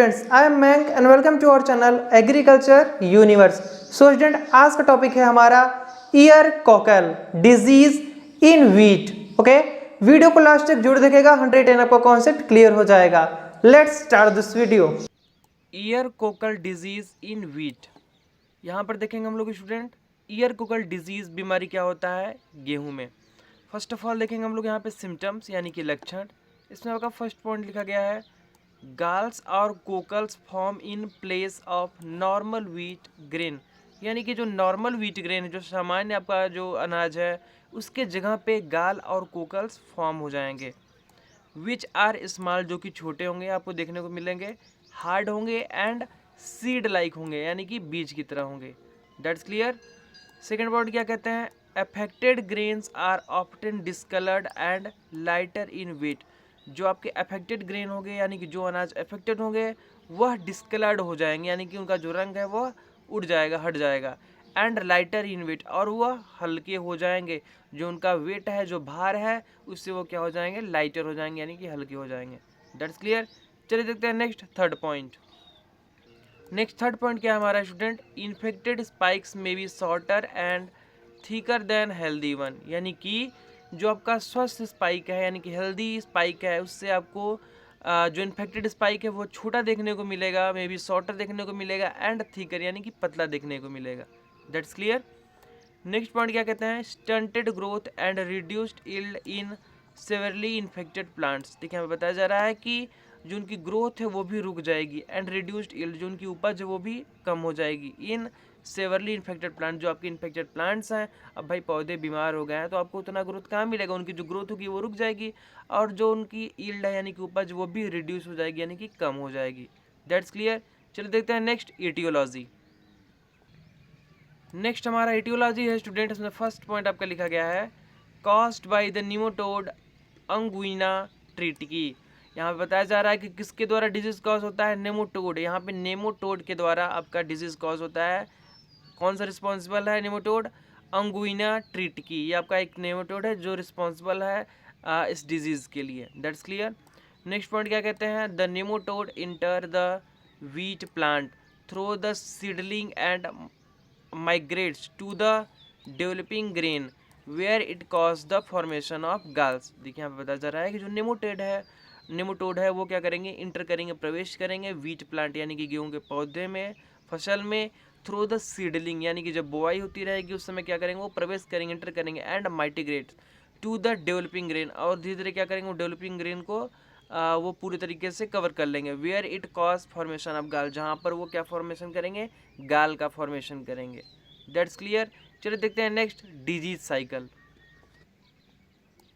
Students, I am मैंक and welcome to our channel agriculture universe. So student, आज का topic है हमारा ear cockle disease in wheat. Okay, video को last तक जरूर देखेगा, 110 आपका कॉन्सेप्ट क्लियर हो जाएगा। Let's start this video. Ear cockle disease in wheat. यहाँ पर देखेंगे हम लोग स्टूडेंट, ईयर कोकल डिजीज बीमारी क्या होता है गेहूं में। फर्स्ट ऑफ ऑल देखेंगे हम लोग यहाँ पे सिम्टम्स यानी कि लक्षण। इसमें आपका फर्स्ट पॉइंट लिखा गया है, गाल्स और cockles form in place of normal wheat grain. यानी कि जो नॉर्मल व्हीट ग्रेन है, जो सामान्य आपका जो अनाज है, उसके जगह पे गाल और कोकल्स फॉर्म हो जाएंगे। विच आर स्मॉल, जो कि छोटे होंगे, आपको देखने को मिलेंगे, हार्ड होंगे एंड सीड लाइक होंगे, यानी कि बीज की तरह होंगे। That's clear. सेकेंड पॉइंट क्या कहते हैं, affected grains are often discoloured and lighter in weight. जो आपके अफेक्टेड ग्रेन होंगे, यानी कि जो अनाज अफेक्टेड होंगे, वह डिस्कलर्ड हो जाएंगे, यानी कि उनका जो रंग है वह उड़ जाएगा, हट जाएगा। एंड लाइटर इन वेट, और वह हल्के हो जाएंगे। जो उनका वेट है, जो भार है, उससे वो क्या हो जाएंगे, लाइटर हो जाएंगे, यानी कि हल्के हो जाएंगे। That's clear. चलिए देखते हैं next third point. Next third point क्या है हमारा स्टूडेंट, इन्फेक्टेड स्पाइक्स में B shorter and thicker than healthy one. यानी कि जो आपका स्वस्थ स्पाइक है, यानी कि हेल्दी स्पाइक है, उससे आपको जो इन्फेक्टेड स्पाइक है वो छोटा देखने को मिलेगा, मे बी शॉर्टर देखने को मिलेगा, एंड थिकर यानी कि पतला देखने को मिलेगा। That's clear. नेक्स्ट पॉइंट क्या कहते हैं, stunted growth and reduced yield in severally infected plants. देखिए हमें बताया जा रहा है कि जो उनकी ग्रोथ है वो भी रुक जाएगी, एंड रिड्यूस्ड यील्ड, जो उनकी उपज है वो भी कम हो जाएगी, इन सेवरली इन्फेक्टेड प्लांट। जो आपके इन्फेक्टेड प्लांट्स हैं, अब भाई पौधे बीमार हो गए हैं तो आपको उतना ग्रोथ कहाँ मिलेगा, उनकी जो ग्रोथ होगी वो रुक जाएगी, और जो उनकी यील्ड है यानी कि उपज, वो भी रिड्यूस हो जाएगी, यानी कि कम हो जाएगी। That's clear. चलिए देखते हैं नेक्स्ट एटियोलॉजी। नेक्स्ट हमारा एटियोलॉजी है स्टूडेंट। इसमें फर्स्ट पॉइंट आपका लिखा गया है, कॉज्ड बाय द निमोटोड अंगुइना ट्रिटिकी। यहाँ पे बताया जा रहा है कि किसके द्वारा डिजीज कॉज होता है, नेमोटोड। यहाँ पे नेमोटोड के द्वारा आपका डिजीज कॉज होता है। कौन सा रिस्पॉन्सिबल है, नेमोटोड अंगुइना ट्रिटिकी। ये आपका एक नेमोटोड है जो रिस्पॉन्सिबल है इस डिजीज के लिए। That's clear. नेक्स्ट पॉइंट क्या कहते हैं, the nematode enter the wheat plant through the seedling and migrates to the developing grain where it cause the formation of galls। देखिए यहाँ पे बताया जा रहा है कि जो नेमोटोड है वो क्या करेंगे, इंटर करेंगे, प्रवेश करेंगे व्हीट प्लांट यानी कि गेहूं के पौधे में, फसल में, थ्रू द सीडलिंग यानी कि जब बुआई होती रहेगी उस समय क्या करेंगे, वो प्रवेश करेंगे, इंटर करेंगे, and migrate to the developing grain, और धीरे धीरे क्या करेंगे, वो डेवलपिंग ग्रेन को वो पूरी तरीके से कवर कर लेंगे। Where it cause formation of gall, जहाँ पर वो क्या फॉर्मेशन करेंगे, गाल का फॉर्मेशन करेंगे। That's clear. चलिए देखते हैं next disease cycle.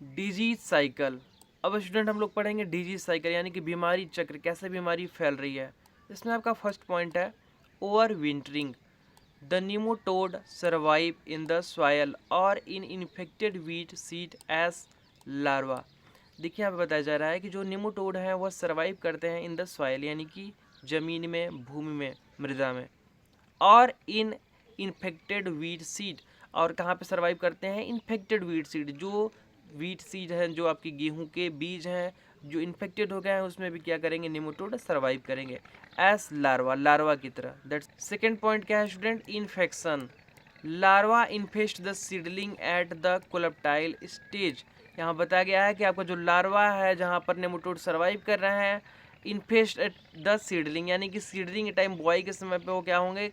Disease cycle, अब स्टूडेंट हम लोग पढ़ेंगे डिजीज साइकिल यानी कि बीमारी चक्र, कैसे बीमारी फैल रही है। इसमें आपका फर्स्ट पॉइंट है, overwintering. The nematode survive in the soil और in infected wheat seed as larva. देखिए यहाँ पे बताया जा रहा है कि जो निमोटोड हैं वह सर्वाइव करते हैं इन द सॉइल यानी कि ज़मीन में, भूमि में, मृदा में, और इन इन्फेक्टेड व्हीट सीड, और कहाँ पे सर्वाइव करते हैं, इन्फेक्टेड व्हीट सीड। जो व्हीट सीड हैं, जो आपकी गेहूं के बीज हैं जो इन्फेक्टेड हो गए हैं, उसमें भी क्या करेंगे, निमोटोड सर्वाइव करेंगे एस लार्वा, लार्वा की तरह। दैट्स सेकेंड पॉइंट क्या है student, infection. Larva इन्फेस्ट the seedling at the coleoptile stage. यहाँ बताया गया है कि आपका जो लार्वा है, जहाँ पर नेमोटोड सर्वाइव कर रहे हैं, इन्फेस्ट एट द सीडलिंग यानी कि सीडलिंग के टाइम, बुआई के समय पे वो क्या होंगे,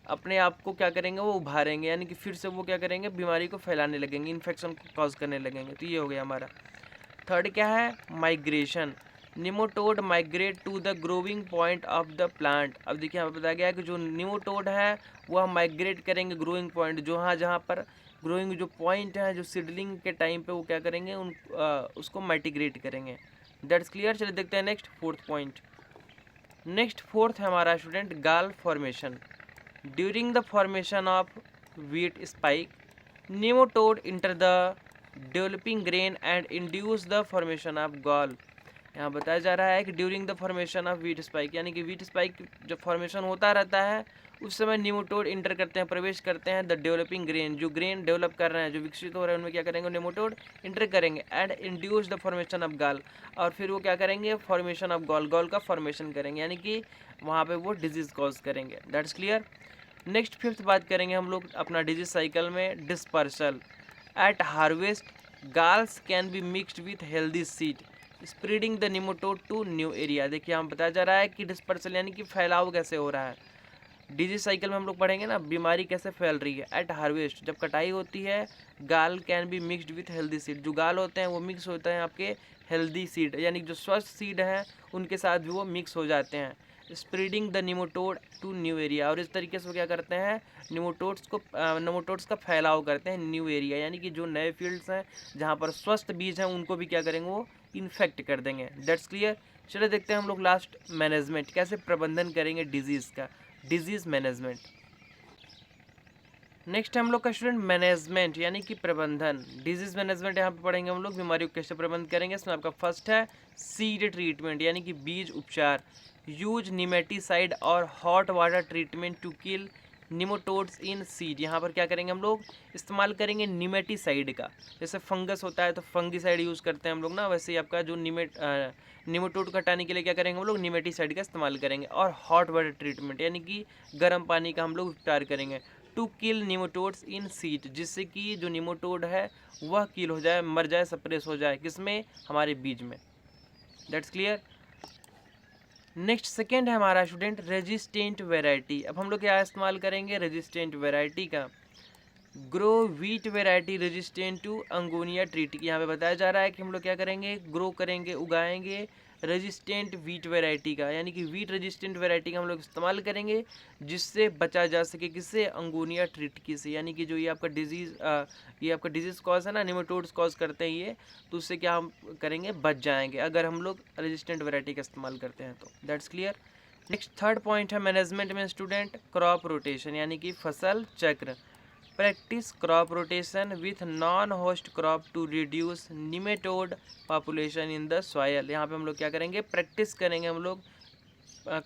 अपने आप को क्या करेंगे, वो उभारेंगे, यानी कि फिर से वो क्या करेंगे, बीमारी को फैलाने लगेंगे, इन्फेक्शन को कॉज करने लगेंगे। तो ये हो गया हमारा। थर्ड क्या है, migration. Nematode migrate to the growing point of the plant. अब देखिए यहाँ पर बताया गया है कि जो निमोटोड है वह माइग्रेट करेंगे ग्रोइंग पॉइंट, जो हाँ जहाँ पर ग्रोइंग जो पॉइंट है, जो सीडलिंग के टाइम पे वो क्या करेंगे, उसको माइग्रेट करेंगे। That's clear. चलिए देखते हैं next fourth point. Next fourth है हमारा student, gall formation. During the formation of wheat spike, nematode enter the developing grain and induce the formation of gall. यहाँ बताया जा रहा है कि during the formation of wheat spike यानी कि व्हीट स्पाइक जब फॉर्मेशन होता रहता है उस समय निमोटोड इंटर करते हैं, प्रवेश करते हैं द डेवलपिंग ग्रेन, जो ग्रेन डेवलप कर रहे हैं, जो विकसित हो रहे हैं, उनमें क्या करेंगे, निमोटोड इंटर करेंगे and induce the formation of gall, और फिर वो क्या करेंगे, फॉर्मेशन ऑफ गॉल, गॉल का फॉर्मेशन करेंगे, यानी कि वहाँ पे वो डिजीज कॉज करेंगे। That's clear. नेक्स्ट फिफ्थ बात करेंगे हम लोग अपना डिजीज साइकिल में, dispersal. At harvest galls can be mixed with healthy seed spreading the nematode to new area. देखिए हम बताया जा रहा है कि डिस्पर्सल यानी कि फैलाव कैसे हो रहा है। डिजीज साइकिल में हम लोग पढ़ेंगे ना, बीमारी कैसे फैल रही है। एट हार्वेस्ट, जब कटाई होती है, गाल can be mixed with healthy seed, जो गाल होते हैं वो मिक्स होते हैं आपके हेल्दी सीड, यानी जो स्वस्थ सीड हैं उनके साथ भी वो मिक्स हो जाते हैं। Spreading the nematode to new area, और इस तरीके से वो क्या करते हैं, निमोटोड्स का फैलाव करते हैं न्यू एरिया, यानी कि जो नए फील्ड्स हैं जहाँ पर स्वस्थ बीज हैं उनको भी क्या करेंगे, वो इन्फेक्ट कर देंगे। That's clear. चलिए देखते हैं हम लोग लास्ट, मैनेजमेंट, कैसे प्रबंधन करेंगे डिजीज़ का, डिजीज़ मैनेजमेंट। नेक्स्ट हम लोग का स्टूडेंट मैनेजमेंट यानी कि प्रबंधन, डिजीज मैनेजमेंट यहाँ पे पढ़ेंगे हम लोग, बीमारियों को कैसे प्रबंध करेंगे। इसमें आपका फर्स्ट है सीड ट्रीटमेंट यानी कि बीज उपचार, यूज निमेटिसाइड और hot water treatment to kill nematodes in seed. यहाँ पर क्या करेंगे हम लोग, इस्तेमाल करेंगे निमेटिसाइड का, जैसे फंगस होता है तो फंगिसाइड यूज़ करते हैं हम लोग ना, वैसे ही आपका जो निमोटोड को हटाने के लिए क्या करेंगे हम लोग, निमेटिसाइड का इस्तेमाल करेंगे। और हॉट वाटर ट्रीटमेंट यानी कि गर्म पानी का हम लोग उपचार करेंगे to kill nematodes in seed, जिससे कि जो निमोटोड है वह किल हो जाए, मर जाए, सप्रेस हो जाए, किसमें, हमारे बीज में। That's clear. नेक्स्ट सेकेंड है हमारा स्टूडेंट रेजिस्टेंट वेराइटी। अब हम लोग क्या इस्तेमाल करेंगे, रेजिस्टेंट वेराइटी का, grow wheat variety resistant to Anguina tritici पे बताया जा रहा है कि हम लोग क्या करेंगे, ग्रो करेंगे, उगाएंगे रेजिस्टेंट वीट वेराइटी का, यानी कि वीट रेजिस्टेंट वेराइटी का हम लोग इस्तेमाल करेंगे जिससे बचा जा सके, किससे, अंगोनिया ट्रीटी से, यानी कि जो ये आपका डिजीज़ कॉज है ना, निमेटोड्स कॉज करते हैं ये, तो उससे क्या हम करेंगे, बच जाएंगे अगर हम लोग रेजिस्टेंट वेराइटी का इस्तेमाल करते हैं तो। That's clear. Next third point है मैनेजमेंट में स्टूडेंट, क्रॉप रोटेशन यानी कि फसल चक्र। Practice crop rotation with non host crop to reduce nematode population in the soil. यहाँ पे हम लोग क्या करेंगे, प्रैक्टिस करेंगे हम लोग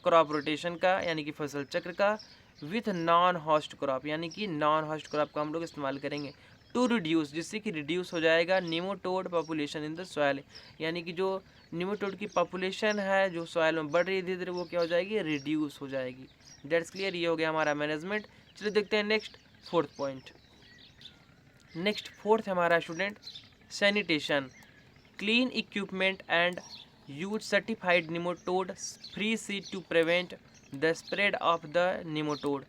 क्रॉप रोटेशन का यानी कि फसल चक्र का, विथ नॉन होस्ट क्रॉप यानी कि नॉन होस्ट क्रॉप का हम लोग इस्तेमाल करेंगे टू रिड्यूस, जिससे कि रिड्यूस हो जाएगा निमोटोड पॉपुलेशन इन द सॉयल, यानी कि जो निमोटोड की पॉपुलेशन है जो सॉयल में बढ़ रही है धीरे धीरे, वो क्या हो जाएगी, रिड्यूस हो जाएगी। That's clear. ये हो गया हमारा मैनेजमेंट। चलिए देखते हैं next fourth point. Next fourth हमारा student sanitation, clean equipment and use certified nematode free seed to prevent the spread of the nematode.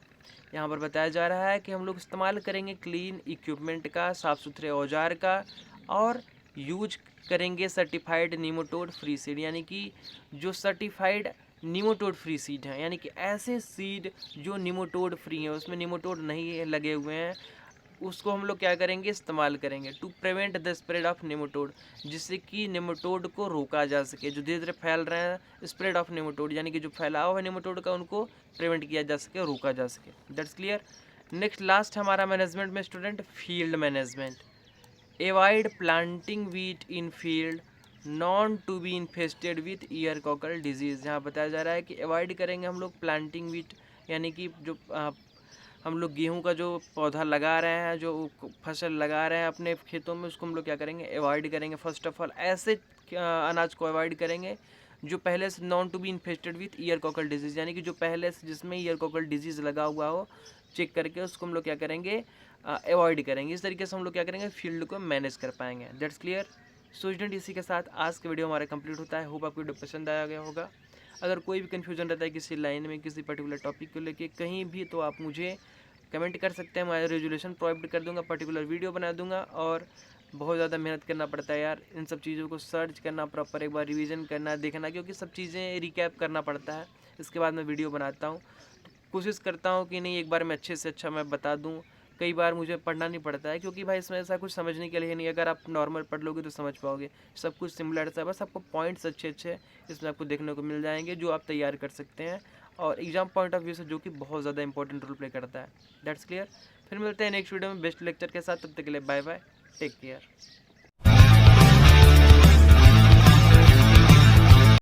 यहाँ पर बताया जा रहा है कि हम लोग इस्तेमाल करेंगे क्लीन इक्विपमेंट का, साफ़ सुथरे औजार का, और यूज करेंगे सर्टिफाइड निमोटोड फ्री सीड, यानी कि जो सर्टिफाइड निमोटोड फ्री सीड हैं, यानी कि ऐसे सीड जो निमोटोड फ्री हैं, उसमें निमोटोड नहीं लगे हुए हैं, उसको हम लोग क्या करेंगे, इस्तेमाल करेंगे to prevent the spread of nematode, जिससे कि निमोटोड को रोका जा सके, जो धीरे धीरे फैल रहे हैं, स्प्रेड ऑफ निमोटोड यानी कि जो फैलाव है निमोटोड का, उनको प्रिवेंट किया जा सके, रोका जा सके। That's clear. नेक्स्ट लास्ट हमारा मैनेजमेंट में student field management, avoid planting wheat in field known to be infested with ear cockle disease. यहाँ बताया जा रहा है कि अवॉइड करेंगे हम लोग प्लांटिंग वीट, यानी कि जो हम लोग गेहूं का जो पौधा लगा रहे हैं, जो फसल लगा रहे हैं अपने खेतों में, उसको हम लोग क्या करेंगे, अवॉइड करेंगे। फर्स्ट ऑफ ऑल ऐसे अनाज को अवॉइड करेंगे जो पहले से known to be infested with ear cockle disease, यानी कि जो पहले से जिसमें ईयर कॉकल डिजीज़ लगा हुआ हो, चेक करके उसको हम लोग क्या करेंगे, अवॉइड करेंगे। इस तरीके से हम लोग क्या करेंगे, फील्ड को मैनेज कर पाएंगे। That's clear. सो स्टूडेंट, इसी के साथ आज का वीडियो हमारा कंप्लीट होता है। होप आपको वीडियो पसंद आया गया होगा। अगर कोई भी कन्फ्यूजन रहता है किसी लाइन में, किसी पर्टिकुलर टॉपिक को लेके कहीं भी, तो आप मुझे कमेंट कर सकते हैं, मैं रेजोल्यूशन प्रोवाइड कर दूंगा, पर्टिकुलर वीडियो बना दूंगा। और बहुत ज़्यादा मेहनत करना पड़ता है यार, इन सब चीज़ों को सर्च करना, प्रॉपर एक बार रिवीजन करना, देखना, क्योंकि सब चीज़ें रिकैप करना पड़ता है, इसके बाद मैं वीडियो बनाता हूँ। कोशिश करता हूँ कि नहीं, एक बार मैं अच्छे से अच्छा मैं बता दूँ। कई बार मुझे पढ़ना नहीं पड़ता है, क्योंकि भाई इसमें ऐसा कुछ समझने के लिए नहीं, अगर आप नॉर्मल पढ़ लोगे तो समझ पाओगे, सब कुछ सिमिलर सा, बस आपको पॉइंट्स अच्छे अच्छे इसमें आपको देखने को मिल जाएंगे जो आप तैयार कर सकते हैं, और एग्जाम पॉइंट ऑफ व्यू से जो कि बहुत ज़्यादा इंपॉर्टेंट रोल प्ले करता है। That's clear. फिर मिलते हैं नेक्स्ट वीडियो में बेस्ट लेक्चर के साथ, तब तक के लिए बाय बाय, टेक केयर।